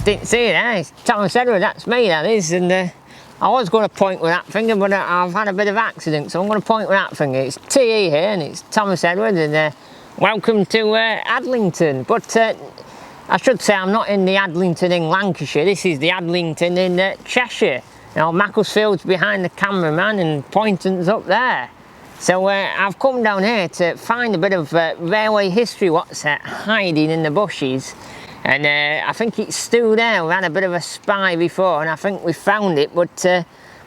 didn't see it, eh? It's Thomas Edward, that's me, that is. And I was going to point with that finger, but I've had a bit of accident, so I'm going to point with that finger. It's TE here, and it's Thomas Edward, and welcome to Adlington. But I should say I'm not in the Adlington in Lancashire. This is the Adlington in Cheshire. Now, Macclesfield's behind the cameraman, and Poynton's up there. So I've come down here to find a bit of railway history, what's hiding in the bushes. And I think it's still there. We had a bit of a spy before, and I think we found it, but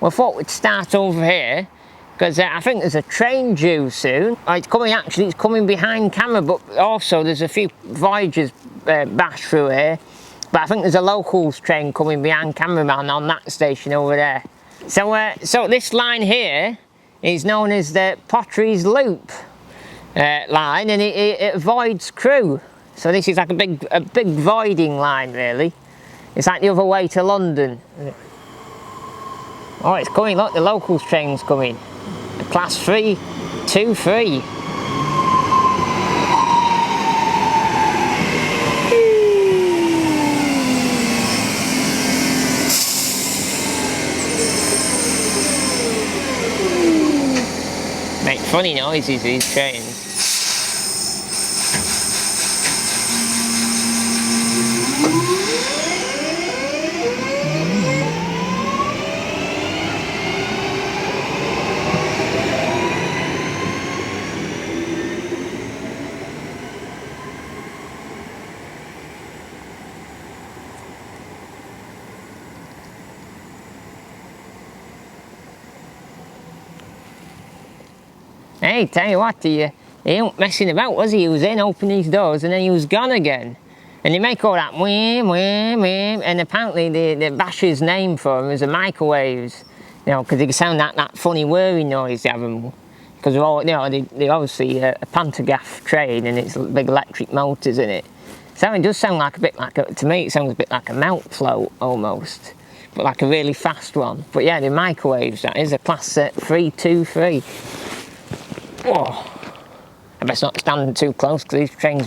we thought we'd start over here, because I think there's a train due soon. It's coming behind camera, but also there's a few voyagers bashed through here. But I think there's a locals train coming behind cameraman on that station over there. So this line here is known as the Potteries Loop line, and it avoids Crewe. So this is like a big voiding line, really. It's like the other way to London. Oh, it's coming, look, the locals train's coming. The class 3, 2, 3. Make funny noises, these trains. Hey, tell you what, he ain't messing about, was he? He was in, opened these doors, and then he was gone again. And they make all that whim, whim, whim, and apparently the basher's name for them is the microwaves, you know, because they sound that funny whirring noise they have them. Because they're all, you know, they obviously a pantograph train, and it's big electric motors in it. So it does sound like to me it sounds a bit like a melt float almost, but like a really fast one. But yeah, the microwaves, that is a class 323. Oh, I best not stand too close because these trains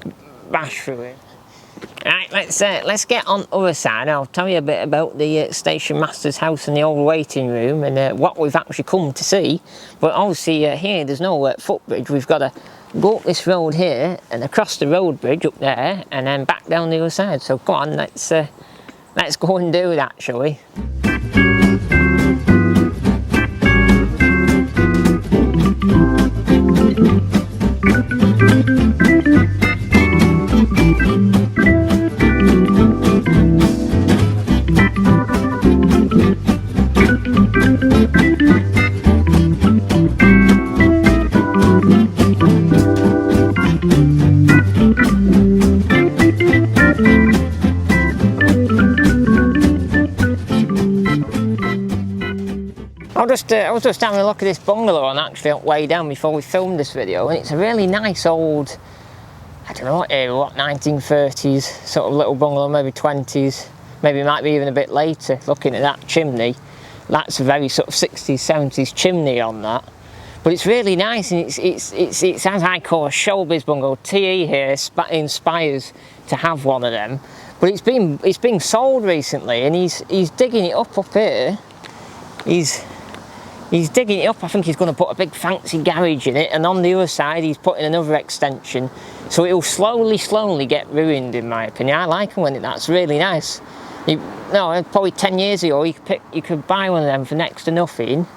bash through it. Right, let's get on the other side. I'll tell you a bit about the station master's house and the old waiting room, and what we've actually come to see. But obviously here there's no footbridge. We've got to go up this road here and across the road bridge up there, and then back down the other side. So go on, let's go and do that, shall we? I was just having a look at this bungalow on actually on the way down before we filmed this video, and it's a really nice old, I don't know what era, what 1930s sort of little bungalow, maybe 20s, maybe it might be even a bit later. Looking at that chimney, that's a very sort of 60s, 70s chimney on that. But it's really nice, and it sounds like a showbiz bungalow. TE here inspires to have one of them, but it's been sold recently, and he's digging it up here. He's digging it up. I think he's going to put a big fancy garage in it, and on the other side he's putting another extension, so it'll slowly get ruined, in my opinion. I like them when that's really nice. Probably 10 years ago you could buy one of them for next to nothing,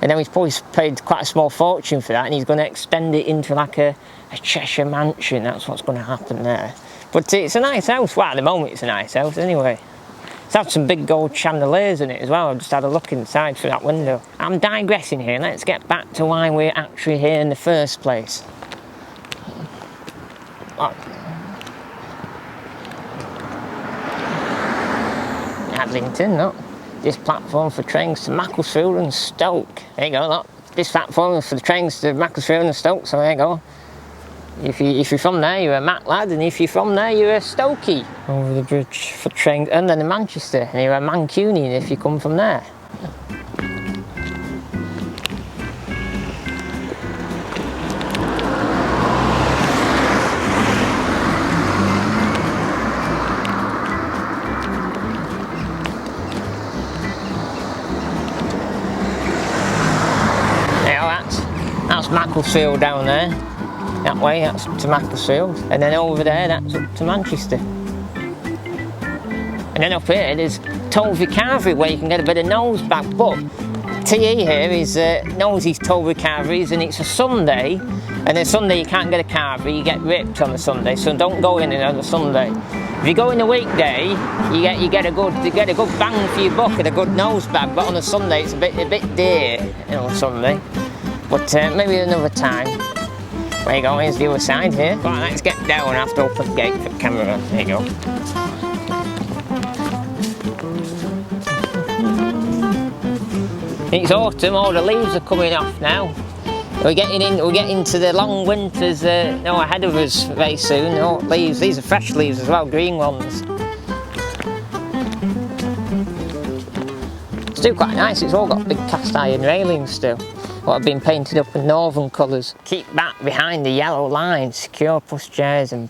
and then he's probably paid quite a small fortune for that, and he's going to extend it into like a Cheshire mansion. That's what's going to happen there. But it's a nice house. Well, at the moment it's a nice house anyway. It's had some big gold chandeliers in it as well. I've just had a look inside through that window. I'm digressing here. Let's get back to why we're actually here in the first place. Adlington, look. This platform for trains to Macclesfield and Stoke. There you go, look. This platform is for the trains to Macclesfield and Stoke, so there you go. If you're from there, you're a Mac lad, and if you're from there, you're a Stokey. Over the bridge for trains, and then in Manchester, and you're a Mancunian if you come from there. Macclesfield down there. That way, that's up to Macclesfield. And then over there, that's up to Manchester. And then up here, there's Tolby Carvery, where you can get a bit of nose back. But TE here is knows his Tolby Carveries, and it's a Sunday. And a Sunday you can't get a carvery, you get ripped on a Sunday. So don't go in on a Sunday. If you go in a weekday, you get a good bang for your buck and a good nose bag. But on a Sunday, it's a bit dear, on a Sunday. But maybe another time. There you go, here's the other side here. Right, let's get down. I have to open the gate for the camera. There you go. It's autumn, all the leaves are coming off now. We're getting to the long winters ahead of us very soon. Oh, leaves, these are fresh leaves as well, green ones. It's still quite nice, it's all got big cast iron railings still. What have been painted up in northern colours. Keep back behind the yellow line, secure pushchairs and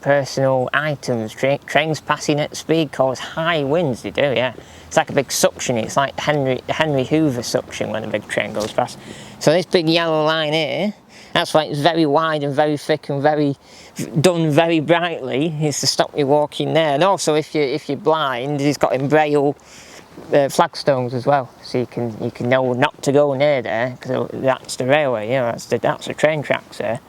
personal items. Trains passing at speed cause high winds, they do, yeah. It's like a big suction, it's like Henry Hoover suction when a big train goes past. So this big yellow line here, that's why it's very wide and very thick and done very brightly, is to stop you walking there. And also if you're blind, it's got in braille flagstones as well, so you can know not to go near there, because that's the railway, that's the train tracks there.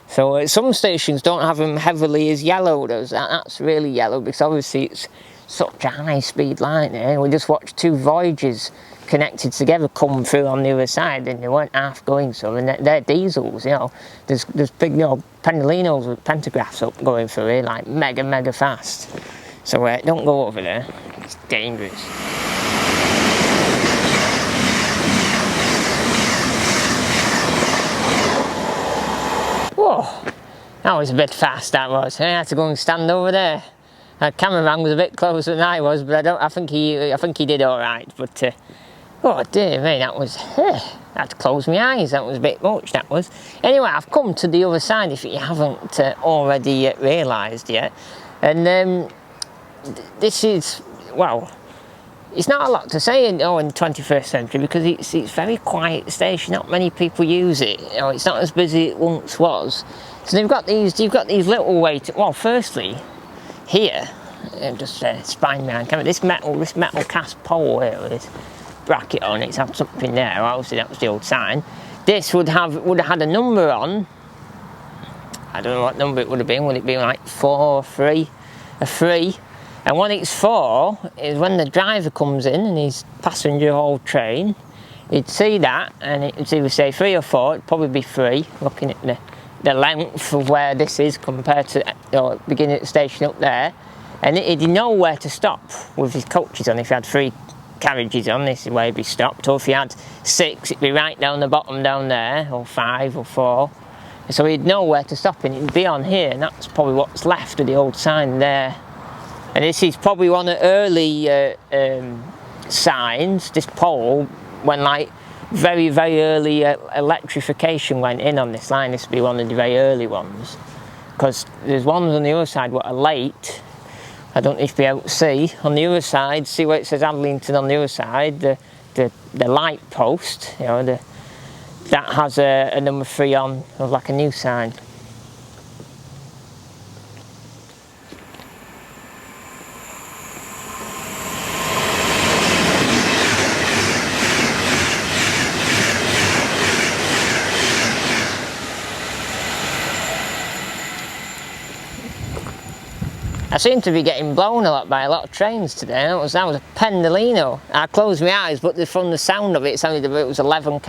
So some stations don't have them heavily as yellow, that's really yellow, because obviously it's such a high speed line here. We just watched two voyages connected together come through on the other side, and they weren't half going, so they're diesels, There's big, Pendolinos with pantographs up going through here, like mega fast. So don't go over there, it's dangerous. Whoa, that was a bit fast, that was. I had to go and stand over there. The cameraman was a bit closer than I was, but I think he did all right. But oh dear me, that was. I had to close my eyes. That was a bit much. That was. Anyway, I've come to the other side. If you haven't already realised yet, and this is it's not a lot to say in the 21st century, because it's a very quiet station. Not many people use it. It's not as busy as it once was. So you've got these little well, firstly. Here, just spine behind camera, this metal cast pole here with this bracket on, it's had something there, obviously that was the old sign. This would have had a number on, I don't know what number it would have been, would it be like 4 or 3? A 3, and what it's for is when the driver comes in and he's passenger hauled train, you'd see that, and it would either say 3 or 4, it'd probably be 3, looking at the length of where this is compared to beginning at the station up there, and he'd know where to stop with his coaches on. If you had 3 carriages on, this is where he'd be stopped, or if you had 6, it'd be right down the bottom down there, or 5 or 4, so he'd know where to stop, and it'd be on here, and that's probably what's left of the old sign there. And this is probably one of the early signs, this pole, when like very early electrification went in on this line. This would be one of the very early ones, because there's ones on the other side what are late. I don't know if you'll be able to see on the other side, see where it says Adlington on the other side, the light post, that has a number 3 on, like a new sign. I seem to be getting blown a lot by a lot of trains today. That was a Pendolino. I closed my eyes, but from the sound of it, it sounded it was 11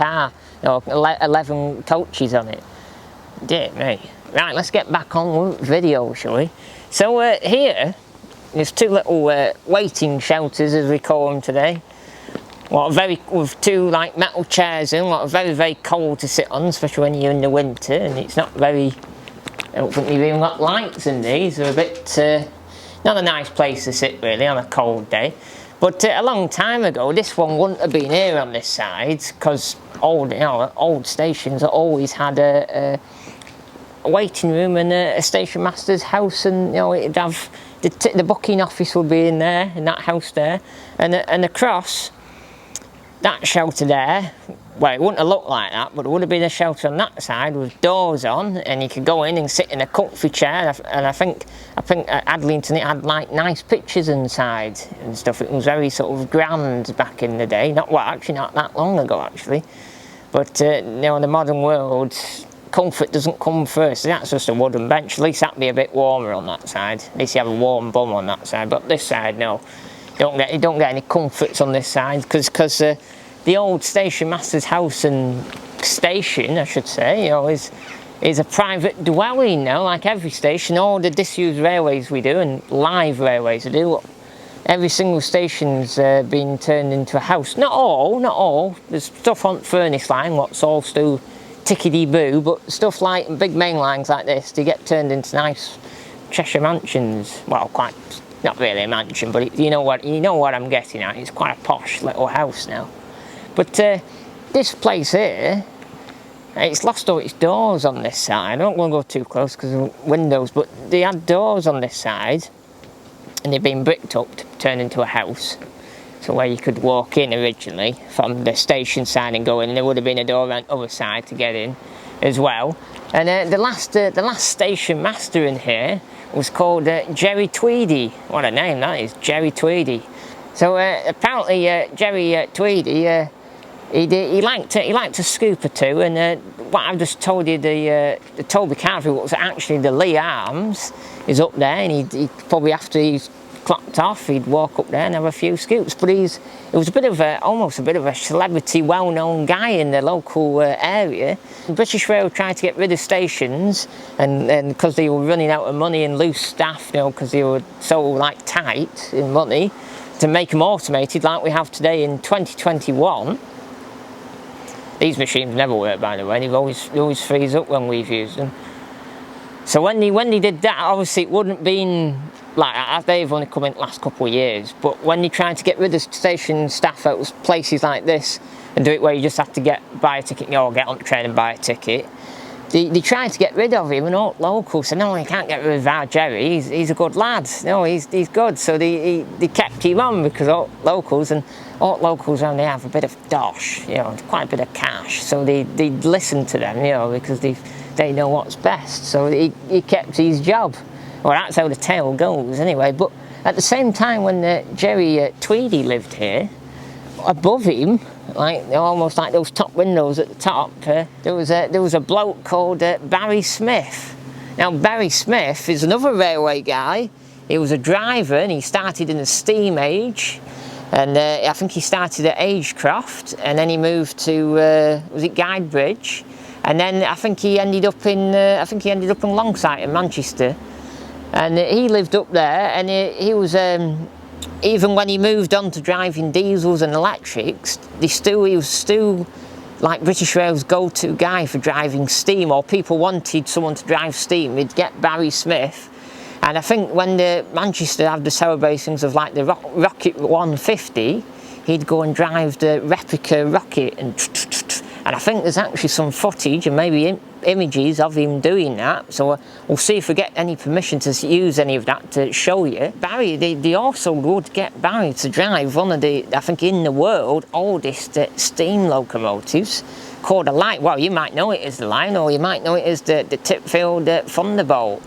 11 coaches on it. Dear me. Right, let's get back on with video, shall we? So here, there's 2 little waiting shelters, as we call them today. With 2 like metal chairs in, very cold to sit on, especially when you're in the winter, and it's not very. I don't think you've even got lights in these. They're a bit not a nice place to sit really on a cold day. But a long time ago, this one wouldn't have been here on this side, because old stations always had a waiting room and a station master's house, and it'd have the booking office would be in there, in that house there, and across that shelter there well, it wouldn't have looked like that, but there would have been a shelter on that side with doors on, and you could go in and sit in a comfy chair. And I think at Adlington it had like nice pictures inside and stuff. It was very sort of grand back in the day. Actually not that long ago actually. But in the modern world, comfort doesn't come first. That's just a wooden bench. At least that'd be a bit warmer on that side. At least you have a warm bum on that side. But this side, no. You don't get any comforts on this side because the old station master's house and station, I should say, is a private dwelling now, like every station. All the disused railways we do and live railways we do, every single station's been turned into a house. Not all. There's stuff on furnace line, what's all still tickety-boo, but stuff like big main lines like this, they get turned into nice Cheshire mansions. Well, quite. Not really a mansion, but you know what I'm getting at. It's quite a posh little house now. But this place here, it's lost all its doors on this side. I don't want to go too close because of windows, but they had doors on this side, and they've been bricked up to turn into a house. So where you could walk in originally from the station side and go in, and there would have been a door on the other side to get in as well. And the last station master in here was called Jerry Tweedy. What a name that is, Jerry Tweedy. So apparently Jerry Tweedy, he liked to scoop or two, and what I've just told you, the Toby Carver was actually the Lee Arms is up there, and he'd probably after he's clocked off, he'd walk up there and have a few scoops. But it was almost a bit of a celebrity, well-known guy in the local area. British Rail tried to get rid of stations, and because they were running out of money and loose staff, because they were so tight in money, to make them automated like we have today in 2021. These machines never work, by the way. They always freeze up when we've used them. So when they did that, obviously it wouldn't been like they've only come in the last couple of years, but when they tried to get rid of station staff at places like this and do it where you just have to buy a ticket, or get on the train and buy a ticket, they tried to get rid of him, and all locals said, no, you can't get rid of our Jerry, he's a good lad, no, he's good. So they kept him on because all locals only have a bit of dosh, quite a bit of cash, so they listen to them, because they know what's best. So he kept his job. Well, that's how the tale goes anyway. But at the same time, when Jerry Tweedy lived here, above him, almost like those top windows at the top, there was a bloke called Barry Smith. Now Barry Smith is another railway guy. He was a driver, and he started in the steam age, and I think he started at Agecroft, and then he moved to was it Guidebridge, and then I think he ended up in Longsight in Manchester. And he lived up there, and he was, even when he moved on to driving diesels and electrics, he was still like British Rail's go-to guy for driving steam, or people wanted someone to drive steam, they'd get Barry Smith. And I think when the Manchester had the celebrations of like the Rocket 150, he'd go and drive the replica rocket, and I think there's actually some footage and maybe images of him doing that, so we'll see if we get any permission to use any of that to show you. Barry, they also would get Barry to drive one of the, I think in the world, oldest steam locomotives called a Lion. Well, you might know it as the Lion, or you might know it as the Tipfield Thunderbolt.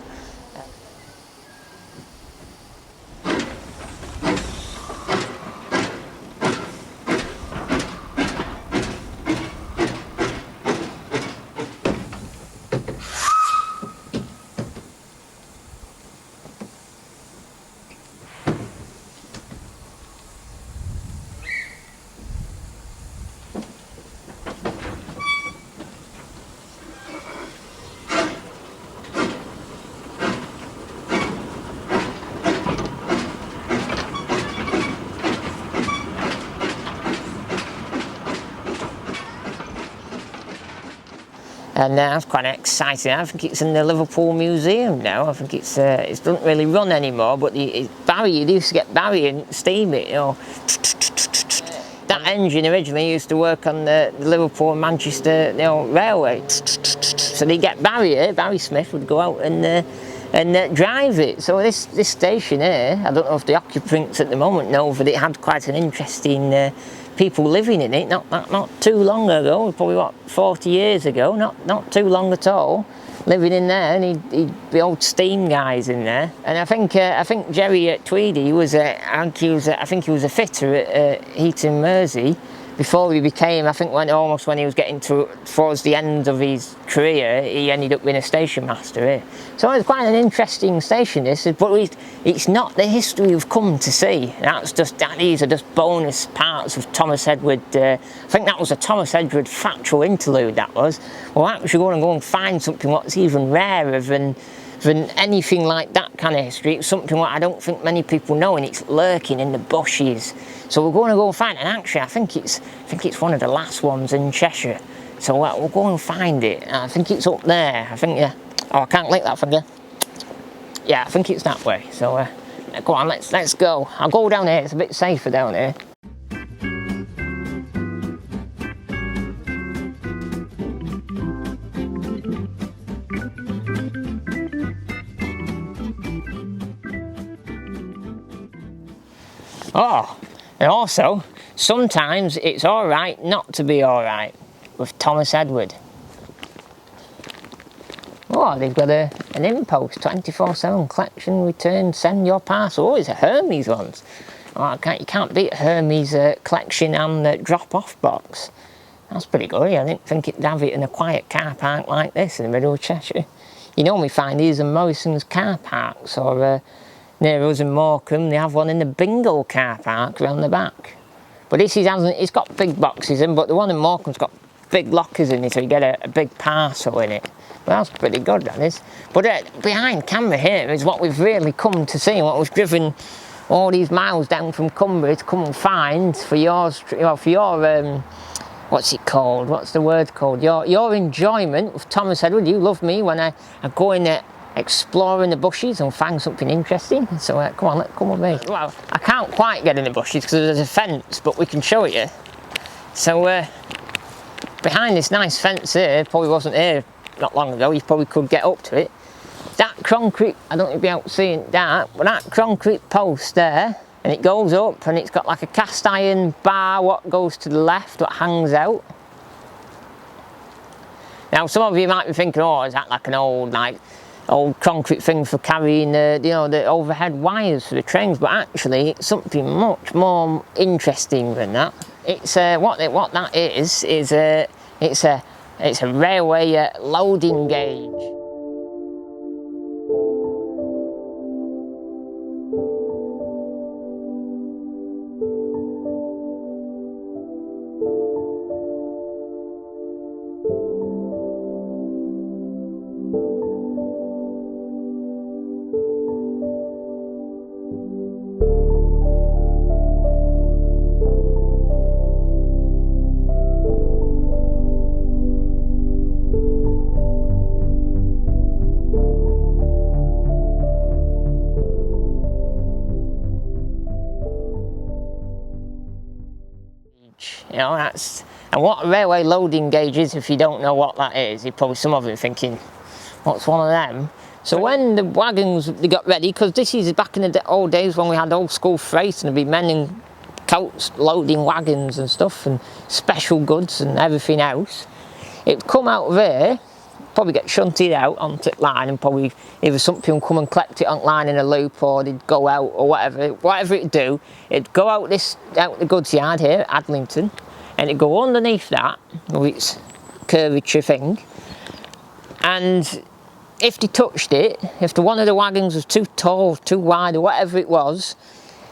And that's quite exciting. I think it's in the Liverpool Museum now. I think it doesn't really run anymore, but Barry, you used to get Barry and steam it, That engine originally used to work on the Liverpool and Manchester railway. So they get Barry Smith would go out and drive it. So this station here, I don't know if the occupants at the moment know, but it had quite an interesting people living in it not too long ago, probably what, 40 years ago, not too long at all, living in there, and he'd be old steam guys in there. And I think Jerry at Tweedy was I think he was a fitter at Heaton Mersey before he became, I think when he was getting towards the end of his career, he ended up being a station master here. So it's quite an interesting station, this, but it's not the history we've come to see. These are just bonus parts of Thomas Edward. I think that was a Thomas Edward factual interlude, that was. We're actually going to go and find something what's even rarer than anything like that kind of history. It's something what I don't think many people know, and it's lurking in the bushes. So we're going to go and find it, and actually I think it's one of the last ones in Cheshire. So we'll go and find it. I think it's up there. I think, yeah. Oh, I can't lick that finger. Yeah, I think it's that way. So go on, let's go. I'll go down here. It's a bit safer down here. Oh, and also, sometimes it's alright not to be alright with Thomas Edward. Oh, they've got an impost, 24/7 collection, return, send your parcel. Oh, it's a Hermes ones. Oh, you can't beat Hermes collection and drop-off box. That's pretty good. I didn't think it'd have it in a quiet car park like this in the middle of Cheshire. You normally find these in Morrison's car parks, or near us in Morecambe, they have one in the bingo car park around the back. But this it's got big boxes in, but the one in Morecambe's got big lockers in it, so you get a big parcel in it. Well, that's pretty good, that is. But behind camera here is what we've really come to see, what we've driven all these miles down from Cumbria to come and find for yours, for your what's it called? What's the word called? Your enjoyment with Thomas Edward. You love me when I go in exploring the bushes and find something interesting. So come on, come with me. Well, I can't quite get in the bushes because there's a fence, but we can show it you. So behind this nice fence here, probably wasn't here not long ago, you probably could get up to it. That concrete, I don't know if you'll be able to see that, but that concrete post there, and it goes up and it's got like a cast iron bar what goes to the left, what hangs out. Now some of you might be thinking, oh, is that like an old concrete thing for carrying the overhead wires for the trains? But actually it's something much more interesting than that. It's what that is it's a railway loading gauge. You know, and what a railway loading gauge is, if you don't know what that is, you're probably some of you thinking, what's one of them? So when the wagons they got ready, because this is back in the old days when we had old school freight and there'd be men in coats loading wagons and stuff and special goods and everything else, it'd come out of here, probably get shunted out onto the line, and probably either something would come and collect it on line in a loop, or they'd go out, or whatever it'd do, it'd go out the goods yard here at Adlington, and it'd go underneath that with its curvature thing, and if they touched it, if one of the wagons was too tall, too wide, or whatever it was,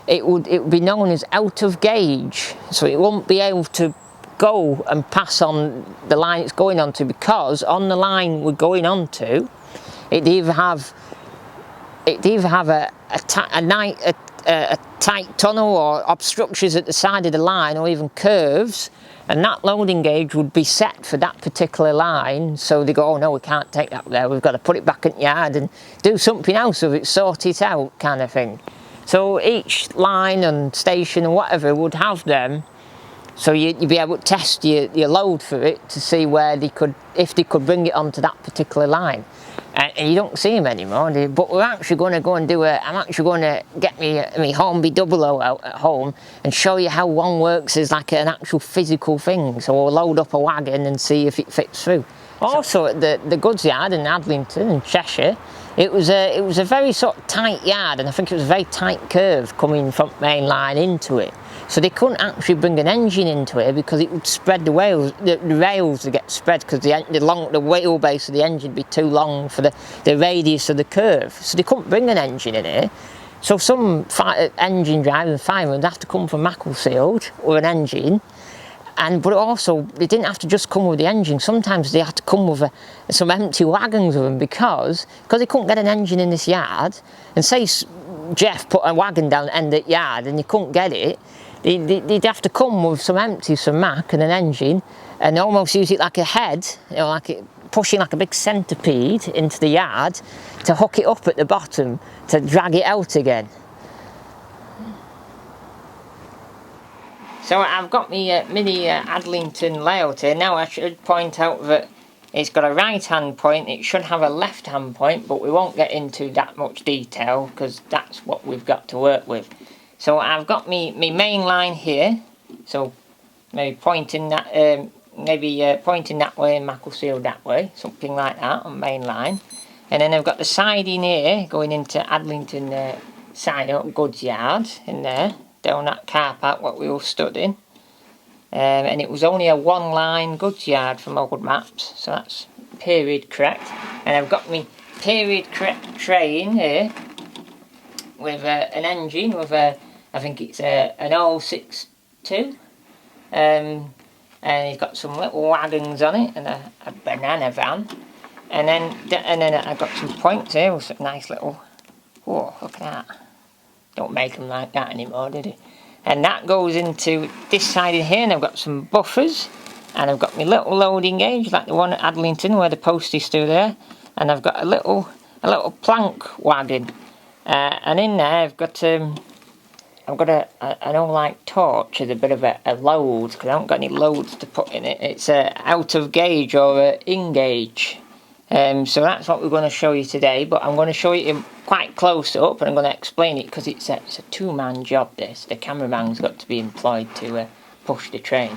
it would be known as out of gauge, so it wouldn't be able to go and pass on the line it's going onto, because on the line we're going onto, it'd either have a tight tunnel or obstructions at the side of the line, or even curves, and that loading gauge would be set for that particular line. So they go, oh no, we can't take that there, we've got to put it back in the yard and do something else with it, sort it out, kind of thing. So each line and station and whatever would have them, so you'd be able to test your load for it to see where if they could bring it onto that particular line. and you don't see them anymore. But we're actually going to go and I'm actually going to get me hornby 00 out at home and show you how one works as like an actual physical thing. So we'll load up a wagon and see if it fits through. Also, at the goods yard in Adlington in Cheshire, it was a very sort of tight yard, and I think it was a very tight curve coming from main line into it. So they couldn't actually bring an engine into it because it would spread the rails would get spread because the wheelbase of the engine would be too long for the radius of the curve. So they couldn't bring an engine in here. So some engine driving firemen would have to come from Macclesfield with an engine. But also, they didn't have to just come with the engine. Sometimes they had to come with some empty wagons with them because they couldn't get an engine in this yard. And say Jeff put a wagon down the end of the yard and you couldn't get it, they'd have to come with some empties, some Mack and an engine, and almost use it like a head, pushing like a big centipede into the yard to hook it up at the bottom to drag it out again. So I've got my mini Adlington layout here. Now I should point out that it's got a right hand point, it should have a left hand point, but we won't get into that much detail because that's what we've got to work with. So I've got my main line here, so maybe pointing that pointing that way and Macclesfield that way, something like that on main line. And then I've got the siding here going into Adlington side up goods yard in there, down that car park what we all stood in. And it was only a one line goods yard from old maps, so that's period correct. And I've got my period correct train here with an engine with I think it's an 062, and it's got some little wagons on it and a banana van, and then I've got some points here with some nice little, oh look at that, don't make them like that anymore, do they? And that goes into this side in here, and I've got some buffers, and I've got my little loading gauge like the one at Adlington where the post is still there, and I've got a little plank wagon, and in there I've got an old like torch with a bit of a load because I haven't got any loads to put in it. It's out of gauge or in gauge. So that's what we're going to show you today, but I'm going to show you quite close up and I'm going to explain it because it's a two-man job this. The cameraman's got to be employed to push the train.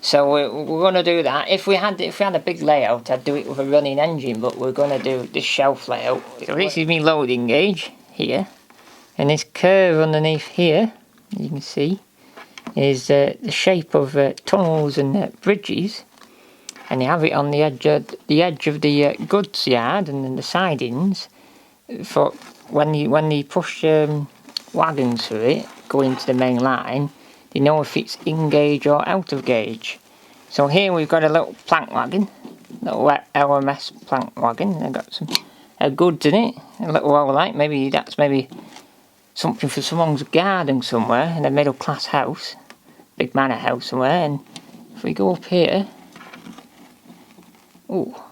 So we're going to do that. If we had a big layout, I'd do it with a running engine, but we're going to do this shelf layout. So this is my loading gauge here, and this curve underneath here, you can see, is the shape of tunnels and bridges. And you have it on the edge of the goods yard and then the sidings for when you push wagons through it, going to the main line, you know if it's in gauge or out of gauge. So here we've got a little plank wagon, little LMS plank wagon, and I've got some goods in it, a little light, that's maybe something for someone's garden somewhere in a middle class house, big manor house somewhere. And if we go up here, oh,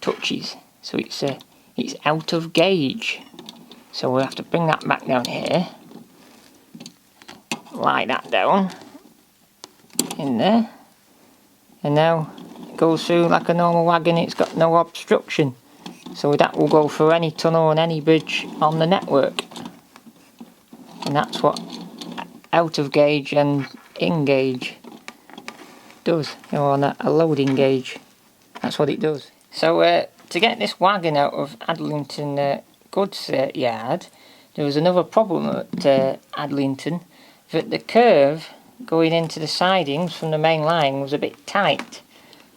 touches, so it's out of gauge, so we'll have to bring that back down here, lie that down in there, and now it goes through like a normal wagon. It's got no obstruction, so that will go through any tunnel and any bridge on the network. And that's what out of gauge and in gauge does, on a loading gauge. That's what it does. So to get this wagon out of Adlington goods yard, there was another problem at Adlington, that the curve going into the sidings from the main line was a bit tight,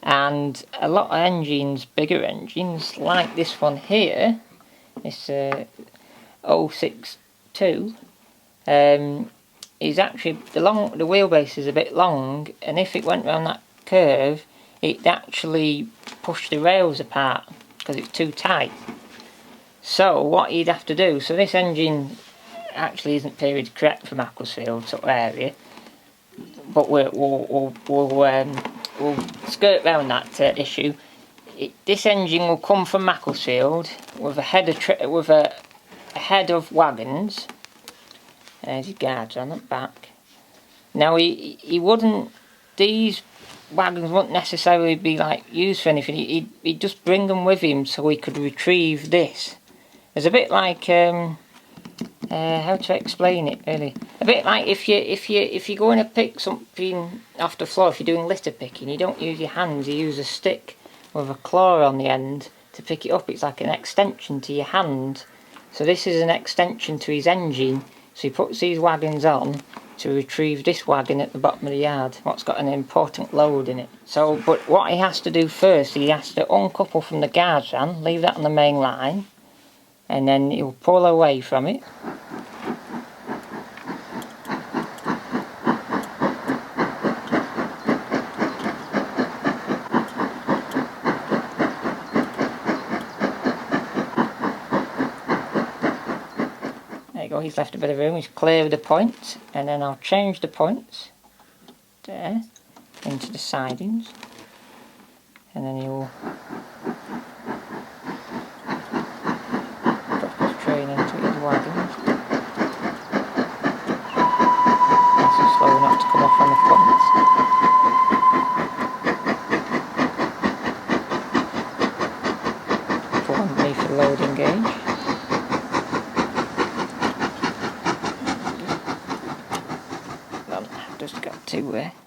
and a lot of engines, bigger engines like this one here, this 062, is actually the wheelbase is a bit long, and if it went around that curve, it actually pushed the rails apart because it's too tight. So what you'd have to do, so this engine actually isn't period correct for Macclesfield sort of area, but we'll skirt around that issue. This engine will come from Macclesfield with a head of wagons. There's his guards on the back. Now he wouldn't, these wagons wouldn't necessarily be like used for anything. He'd just bring them with him so he could retrieve this. It's a bit like how to explain it really. A bit like if you're going to pick something off the floor, if you're doing litter picking, you don't use your hands, you use a stick with a claw on the end to pick it up. It's like an extension to your hand. So this is an extension to his engine. So he puts these wagons on to retrieve this wagon at the bottom of the yard, what's got an important load in it. So, but what he has to do first, he has to uncouple from the guards van, leave that on the main line, and then he'll pull away from it. He's left a bit of room, he's clear of the points, and then I'll change the points there into the sidings, and then he'll drop his train into his wagons. Nice and slow enough to come off on the points. Go underneath the loading gauge.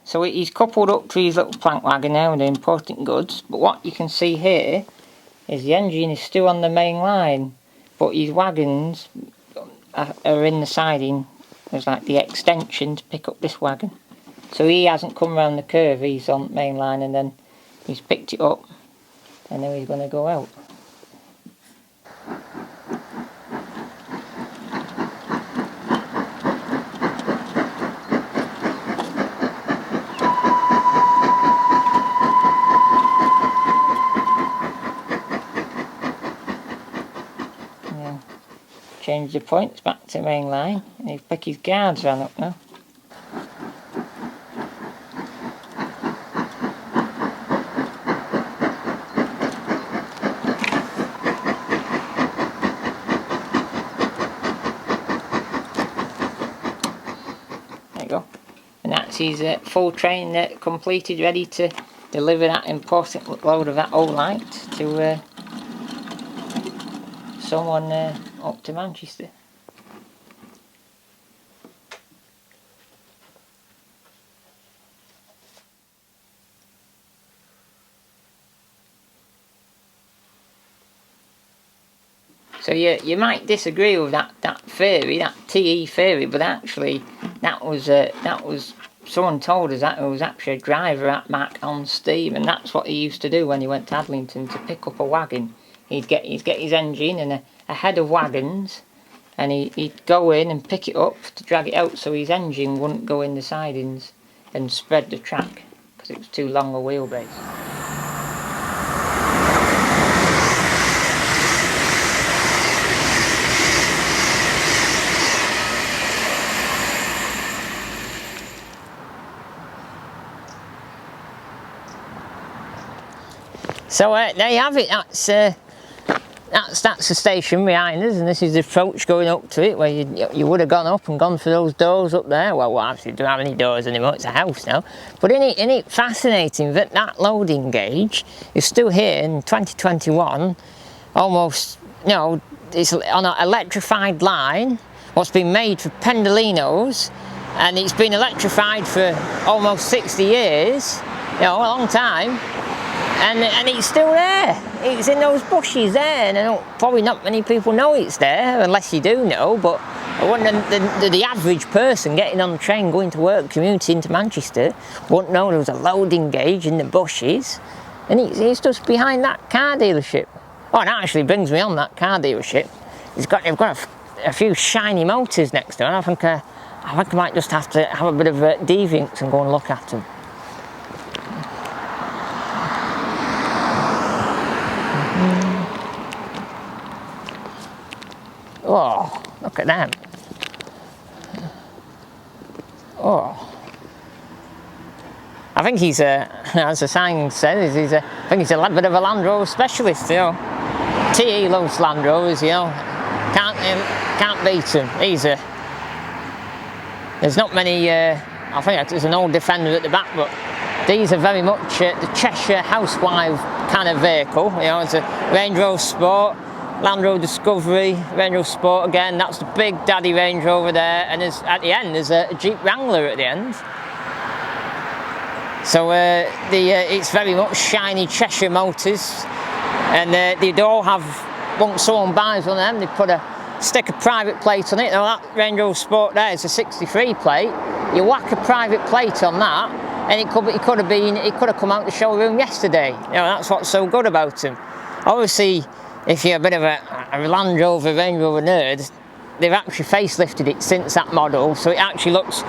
So he's coupled up to his little plank wagon now with the important goods, but what you can see here is the engine is still on the main line, but his wagons are in the siding. There's like the extension to pick up this wagon. So he hasn't come around the curve, he's on the main line, and then he's picked it up and now he's going to go out. Change the points back to main line, and he'll pick his guards van up now. There you go. And that's his full train completed, ready to deliver that important load of that old light to someone up to Manchester. So you might disagree with that theory, that TE theory, but actually that was someone told us that it was actually a driver at Mac on steam, and that's what he used to do when he went to Adlington to pick up a wagon. He'd get his engine and a head of wagons, and he'd go in and pick it up to drag it out so his engine wouldn't go in the sidings and spread the track because it was too long a wheelbase. So there you have it. That's the station behind us, and this is the approach going up to it, where you would have gone up and gone for those doors up there. Well, actually, don't have any doors anymore, it's a house now. But isn't it fascinating that that loading gauge is still here in 2021, almost, you know, it's on an electrified line, what's been made for Pendolinos, and it's been electrified for almost 60 years, you know, a long time. And it's still there. It's in those bushes there, and probably not many people know it's there, unless you do know. But I wonder the average person getting on the train going to work, commuting into Manchester, wouldn't know there was a loading gauge in the bushes, and it's just behind that car dealership. Oh, and that actually brings me on that car dealership. They've got a few shiny motors next to it. I think I might just have to have a bit of deviance and go and look at them. Oh, look at them. Oh. I think he's as the sign says, I think he's a bit of a Land Rover specialist, you know. TE loves Land Rovers, you know. Can't beat him. There's not many, I think there's an old Defender at the back, but these are very much the Cheshire housewife kind of vehicle. You know, it's a Range Rover Sport, Land Rover Discovery, Range Rover Sport again. That's the big daddy Range Rover there, and at the end there's a Jeep Wrangler at the end. So it's very much shiny Cheshire motors, and they all have, once someone buys one of them, they stick a private plate on it. Now that Range Rover Sport there is a 63 plate. You whack a private plate on that, and it could have come out the showroom yesterday. You know, that's what's so good about them. Obviously, if you're a bit of a Land Rover, Range Rover nerd, they've actually facelifted it since that model, so it actually looks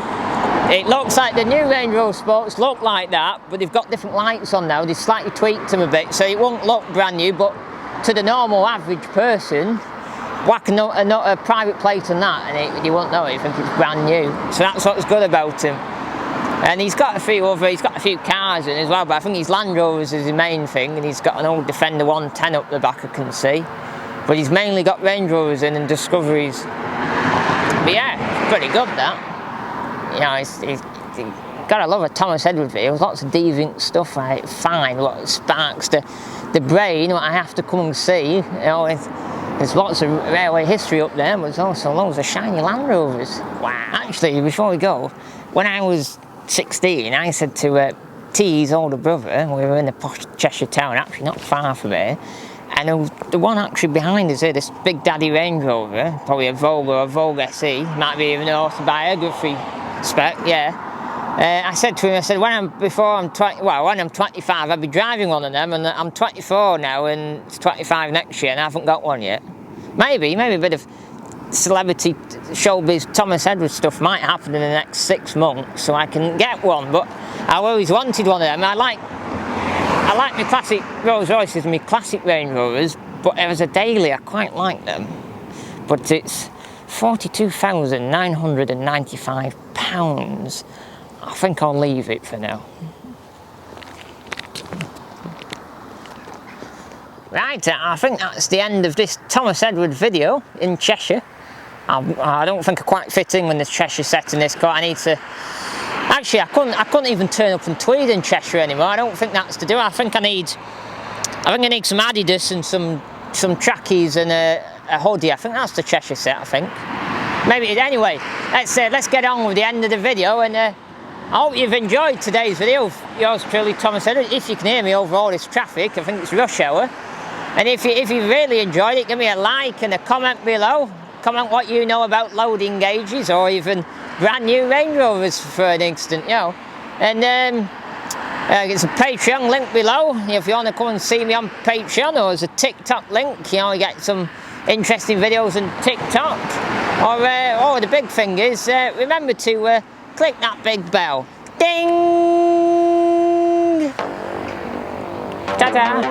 like the new Range Rover Sports look like that, but they've got different lights on now. They've slightly tweaked them a bit, so it won't look brand new, but to the normal average person, whack a private plate on that and you won't know it, you think it's brand new. So that's what's good about him. And he's got a few cars in as well, but I think his Land Rovers is the main thing, and he's got an old Defender 110 up the back I can see. But he's mainly got Range Rovers in and Discoveries. But yeah, pretty good that. You know, he's gotta love a Thomas Edward video. Lots of deviant stuff, right? Fine, what sparks the brain, what I have to come and see. You know, there's lots of railway history up there, but there's also loads of shiny Land Rovers. Wow. Actually, before we go, when I was 16, I said to T's older brother, we were in the posh Cheshire town, actually not far from here, and the one actually behind us here, this Big Daddy Range Rover, probably a Vogue or a Vogue SE, might be even an autobiography spec, yeah. I said to him, when I'm 25, I'll be driving one of them, and I'm 24 now, and it's 25 next year, and I haven't got one yet. Maybe a bit of celebrity showbiz Thomas Edwards stuff might happen in the next 6 months, so I can get one. But I always wanted one of them. I like my classic Rolls Royces and my classic Range Rovers, but as a daily I quite like them. But it's £42,995. I think I'll leave it for now. Right, I think that's the end of this Thomas Edward video in Cheshire. I don't think I quite fit in with the Cheshire set in this car. I need to... Actually, I couldn't even turn up in tweed in Cheshire anymore. I don't think that's to do. I think I need some Adidas and some trackies and a hoodie. I think that's the Cheshire set, I think. Maybe, anyway, let's get on with the end of the video, and I hope you've enjoyed today's video. Yours truly, Thomas Edward. If you can hear me over all this traffic, I think it's rush hour. And if you really enjoyed it, give me a like and a comment below. Comment what you know about loading gauges, or even brand new Range Rovers for an instant, you know. And it's a Patreon link below if you want to come and see me on Patreon, or there's a TikTok link. You know, you get some interesting videos on TikTok. Or the big thing is, remember to click that big bell. Ding! Ta-ta!